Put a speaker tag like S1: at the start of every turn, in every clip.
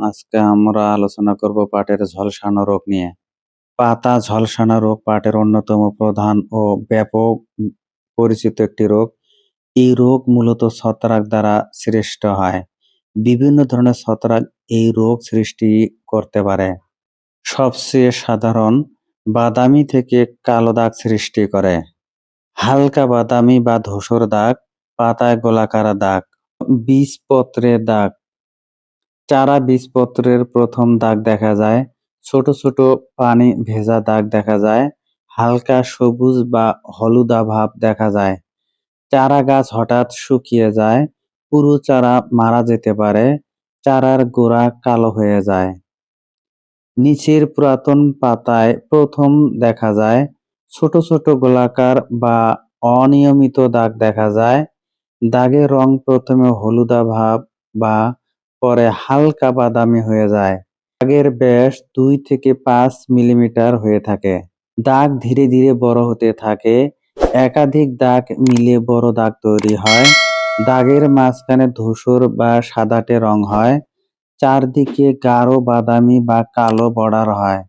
S1: আজকে আমরা আলোচনা করব পাটের ঝলসানো রোগ নিয়ে। পাতা ঝলসানো রোগ পাটের অন্যতম প্রধান ও ব্যাপক পরিচিত একটি রোগ। এই রোগ মূলত ছত্রাক দ্বারা সৃষ্ট হয়। বিভিন্ন ধরনের ছত্রাক এই রোগ সৃষ্টি করতে পারে। সবচেয়ে সাধারণ বাদামি থেকে কালো দাগ সৃষ্টি করে। হালকা বাদামি বা ধূসর দাগ, পাতায় গোলাকার দাগ, বীজপত্রে দাগ। চারা বীজপত্রের প্রথম দাগ দেখা যায়, ছোট ছোট পানি ভেজা দাগ দেখা যায়, হালকা সবুজ বা হলুদা ভাব দেখা যায়। চারা গাছ হঠাৎ শুকিয়ে যায়, পুরো চারা মারা যেতে পারে, চারার গোড়া কালো হয়ে যায়। নিচের পুরাতন পাতায় প্রথম দেখা যায়, ছোট ছোট গোলাকার বা অনিয়মিত দাগ দেখা যায়। দাগের রং প্রথমে হলুদা ভাব বা পরে হালকা বাদামি হয়ে যায়। দাগের ব্যাস 2 থেকে 5 মিলিমিটার হয়ে থাকে। দাগ ধীরে ধীরে বড় হতে থাকে, একাধিক দাগ মিলে বড় দাগ তৈরি হয়। দাগের মাঝখানে ধূসর বা সাদাটে রং হয়, চারদিকে গাঢ় বাদামি বা কালো বর্ডার হয়।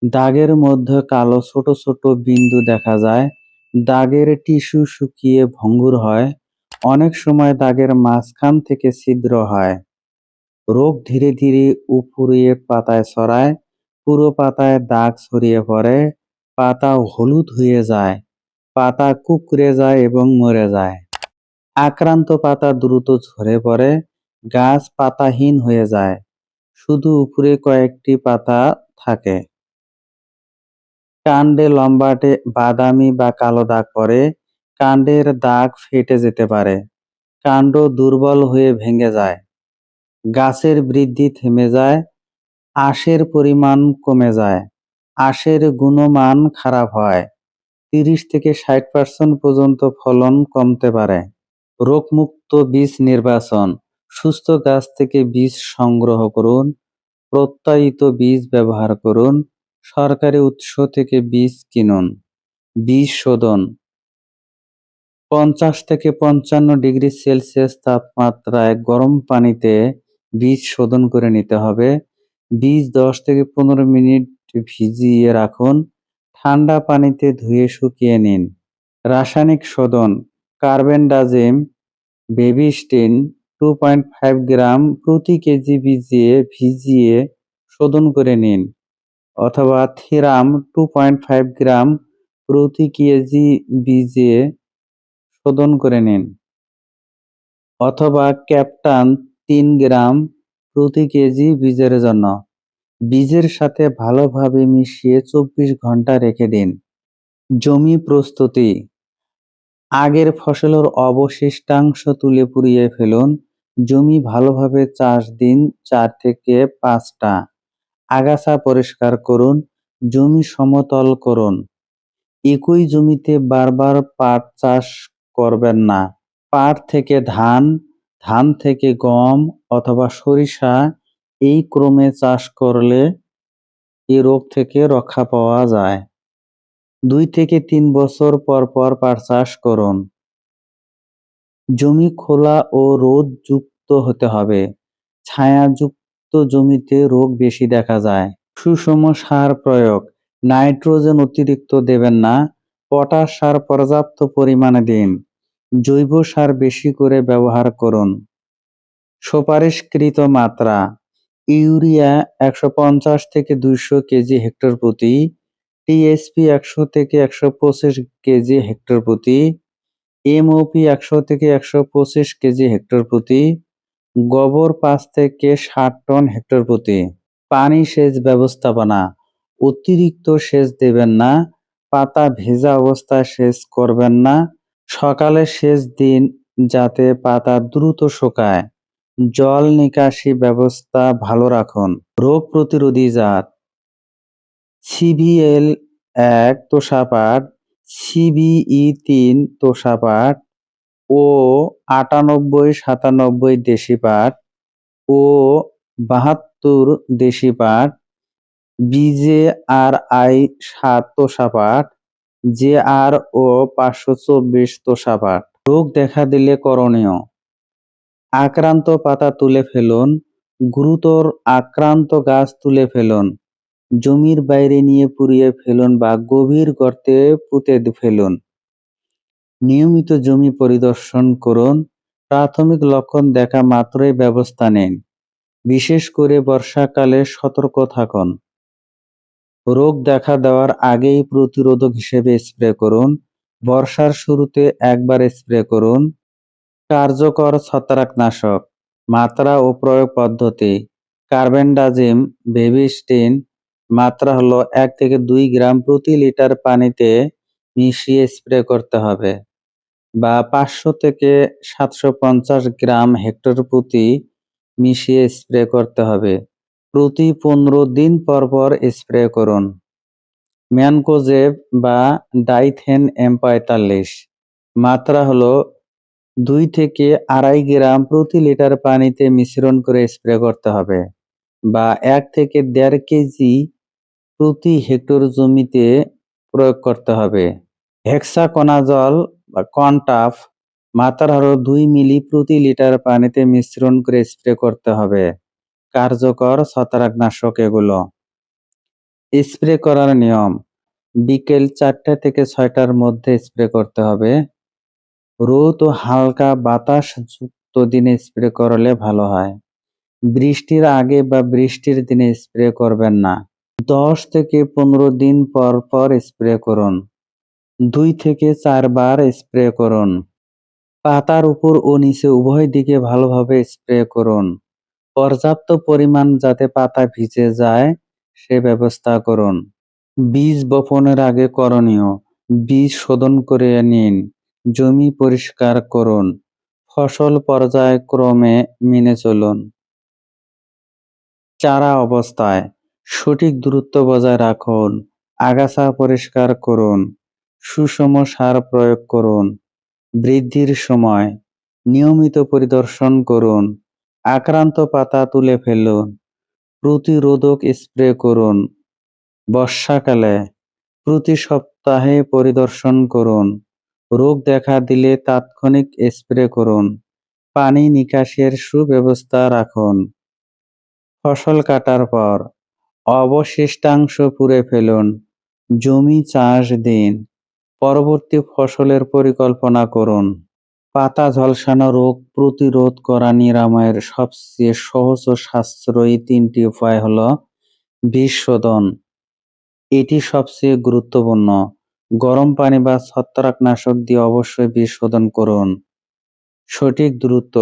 S1: দাগের মধ্যে কালো ছোট ছোট বিন্দু দেখা যায়। দাগের টিস্যু শুকিয়ে ভঙ্গুর হয়। অনেক সময় দাগের মাঝখান থেকে ছিদ্র হয়। রোগ ধীরে ধীরে উপরের পাতায় ছড়ায়, পুরো পাতায় দাগ ছড়িয়ে পড়ে, পাতা হলুদ হয়ে যায়, পাতা কুঁকড়ে যায় এবং মরে যায়। আক্রান্ত পাতা দ্রুত ঝরে পড়ে, গাছ পাতাহীন হয়ে যায়, শুধু উপরে কয়েকটি পাতা থাকে। কাণ্ডে লম্বাটে বাদামি বা কালো দাগ পড়ে, কাণ্ডের দাগ ফেটে যেতে পারে, কাণ্ড দুর্বল হয়ে ভেঙে যায়, গাছের বৃদ্ধি থেমে যায়, আঁশের পরিমাণ কমে যায়, আঁশের গুণমান খারাপ হয়, 30 থেকে 60% পর্যন্ত ফলন কমতে পারে। রোগমুক্ত বীজ নির্বাচন, সুস্থ গাছ থেকে বীজ সংগ্রহ করুন, প্রত্যায়িত বীজ ব্যবহার করুন, সরকারি উৎস থেকে বীজ কিনুন। বীজ শোধন, 50 থেকে 55 ডিগ্রি সেলসিয়াস তাপমাত্রায় গরম পানিতে বীজ শোধন করে নিতে হবে। বীজ 10 থেকে 15 মিনিট ভিজিয়ে রাখুন, ঠান্ডা পানিতে ধুয়ে শুকিয়ে নিন। রাসায়নিক শোধন, কার্বেন্ডাজিম, বেবিস্টিন 2.5 গ্রাম প্রতি কেজি বীজে ভিজিয়ে শোধন করে নিন, অথবা থিরাম 2.5 গ্রাম প্রতি কেজি বীজে শোধন করে নিন, অথবা ক্যাপটান 3 গ্রাম প্রতি কেজি বীজের জন্য। বীজের সাথে ভালোভাবে মিশিয়ে 24 ঘন্টা রেখে দিন। জমি প্রস্তুতি, আগের ফসলের অবশিষ্টাংশ তুলে পুড়িয়ে ফেলুন। জমি ভালোভাবে চাষ দিন 4 থেকে 5টা। আগাছা পরিষ্কার করুন, জমি সমতল করুন। একই জমিতে বারবার পাট চাষ করবেন না। পাট থেকে ধান, ধান থেকে গম অথবা সরিষা এই ক্রমে চাষ করলে এই রোগ থেকে রক্ষা পাওয়া যায়। 2 থেকে 3 বছর পর পর পাট চাষ করুন। জমি খোলা ও রোদ যুক্ত হতে হবে। ছায়াযুক্ত জমিতে রোগ বেশি দেখা যায়। সুষম সার প্রয়োগ, নাইট্রোজেন অতিরিক্ত দেবেন না, পটাশ সার পর্যাপ্ত পরিমাণে দিন, জৈব সার বেশি করে ব্যবহার করুন। সুপারিশকৃত মাত্রা, ইউরিয়া 150 থেকে 200 কেজি হেক্টর প্রতি, টিএসপি 100 থেকে 125 কেজি হেক্টর প্রতি, এমওপি 100 থেকে 125 কেজি হেক্টর প্রতি, গোবর 5 থেকে 60 টন হেক্টর প্রতি। পানি সেচ ব্যবস্থাপনা, অতিরিক্ত সেচ দেবেন না, পাতা ভেজা অবস্থায় সেচ করবেন না, সকালে সেচ দিন যাতে পাতা দ্রুত শুকায়। জল নিকাশি ব্যবস্থা ভালো রাখুন। রোগ প্রতিরোধী জাত, সিভিএল 1 তোষা পাট, সিবিই 3 তোষা পাট ও 98-97 দেশি পাট ও 72 দেশি পাট, বিজেআরআই 7 তোষা পাট, জেআর ও 524 তোষা পাট। রোগ দেখা দিলে করণীয়, আক্রান্ত পাতা তুলে ফেলুন, গুরুতর আক্রান্ত গাছ তুলে ফেলুন, জমির বাইরে নিয়ে পুড়িয়ে ফেলুন বা গভীর গর্তে পুঁতে ফেলুন। নিয়মিত জমি পরিদর্শন করুন, প্রাথমিক লক্ষণ দেখা মাত্রই ব্যবস্থা নিন। বিশেষ করে বর্ষাকালে সতর্ক থাকুন। রোগ দেখা দেওয়ার আগেই প্রতিরোধক হিসেবে স্প্রে করুন। বর্ষার শুরুতে একবার স্প্রে করুন। কার্যকর ছত্রাকনাশক, মাত্রা ও প্রয়োগ পদ্ধতি: কার্বেন্ডাজিম বেবিস্টিন মাত্রা হলো 1 থেকে 2 গ্রাম প্রতি লিটার পানিতে মিশিয়ে স্প্রে করতে হবে, বা 500 থেকে 750 গ্রাম হেক্টর প্রতি মিশিয়ে স্প্রে করতে হবে। প্রতি 15 দিন পর পর স্প্রে করুন। ম্যানকোজেব বা ডাইথেন M45 মাত্রা হলো 2 থেকে 2.5 গ্রাম প্রতি লিটার পানিতে মিশ্রণ করে স্প্রে করতে হবে, বা 1 থেকে 1.5 কেজি প্রতি হেক্টর জমিতে প্রয়োগ করতে হবে। হেক্সাকোনাজল বা কনটাফ মাত্রা হলো 2 মিলি প্রতি লিটার পানিতে মিশ্রণ করে স্প্রে করতে হবে। কার্যকর ছত্রাকনাশক এগুলো। স্প্রে করার নিয়ম: বিকেল 4টা থেকে 6টার মধ্যে স্প্রে করতে হবে। রোদ ও হালকা বাতাস যুক্ত দিনে স্প্রে করলে ভালো হয়। বৃষ্টির আগে বা বৃষ্টির দিনে স্প্রে করবেন না। 10 থেকে 15 দিন পর পর স্প্রে করুন। 2 থেকে 4 বার স্প্রে করুন। পাতার উপর ও নিচে উভয় দিকে ভালোভাবে স্প্রে করুন। পর্যাপ্ত পরিমাণ যাতে পাতা ভিজে যায় সে ব্যবস্থা করুন। বীজ বপনের আগে করণীয়: বীজ শোধন করে নিন, জমি পরিষ্কার করুন, ফসল পর্যায়ক্রমে মেনে চলুন। চারা অবস্থায় সঠিক দূরত্ব বজায় রাখুন, আগাছা পরিষ্কার করুন, সুষম সার প্রয়োগ করুন। বৃদ্ধির সময় নিয়মিত পরিদর্শন করুন, আক্রান্ত পাতা তুলে ফেলুন, প্রতিরোধক স্প্রে করুন। বর্ষাকালে প্রতি সপ্তাহে পরিদর্শন করুন, রোগ দেখা দিলে তাৎক্ষণিক স্প্রে করুন, পানি নিকাশের সুব্যবস্থা রাখুন। ফসল কাটার পর অবশিষ্টাংশ পুড়ে ফেলুন, জমি চাষ দিন, পরবর্তী ফসলের পরিকল্পনা করুন। পাতা ঝলসানো রোগ প্রতিরোধ করা নিরাময়ের সবচেয়ে সহজ ও সাশ্রয়ী 3টি উপায় হলো: বীজ শোধন, এটি সবচেয়ে গুরুত্বপূর্ণ। গরম পানি বা ছত্রাকনাশক দিয়ে অবশ্যই বীজ শোধন করুন। সঠিক দূরত্ব,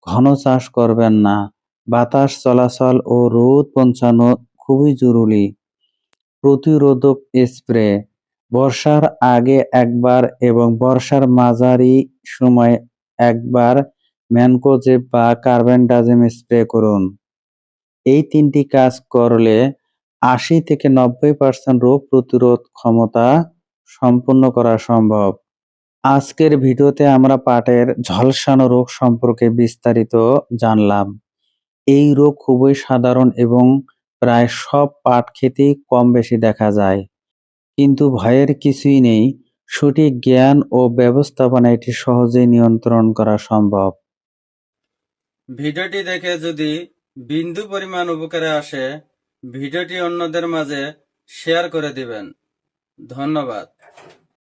S1: ঘন চাষ করবেন না। বাতাস চলাচল ও রোদ পৌঁছানো খুবই জরুরি। প্রতিরোধক স্প্রে বর্ষার আগে একবার এবং বর্ষার মাঝারি সময়ে একবার ম্যানকোজেব বা কার্বেন্ডাজিম স্প্রে করুন। এই 3টি কাজ করলে 80 থেকে 90% রোগ প্রতিরোধ ক্ষমতা সম্পন্ন করা সম্ভব। আজকের ভিডিওতে আমরা পাটের ঝলসানো রোগ সম্পর্কে বিস্তারিত জানলাম। এই রোগ খুবই সাধারণ এবং প্রায় সব পাট ক্ষেতেই কম বেশি দেখা যায়, কিন্তু ভয়ের কিছুই নেই। সঠিক জ্ঞান ও ব্যবস্থাপনা এটি সহজেই নিয়ন্ত্রণ করা সম্ভব।
S2: ভিডিওটি দেখে যদি বিন্দু পরিমাণ উপকারে আসে, ভিডিওটি অন্যদের মাঝে শেয়ার করে দিবেন। ধন্যবাদ।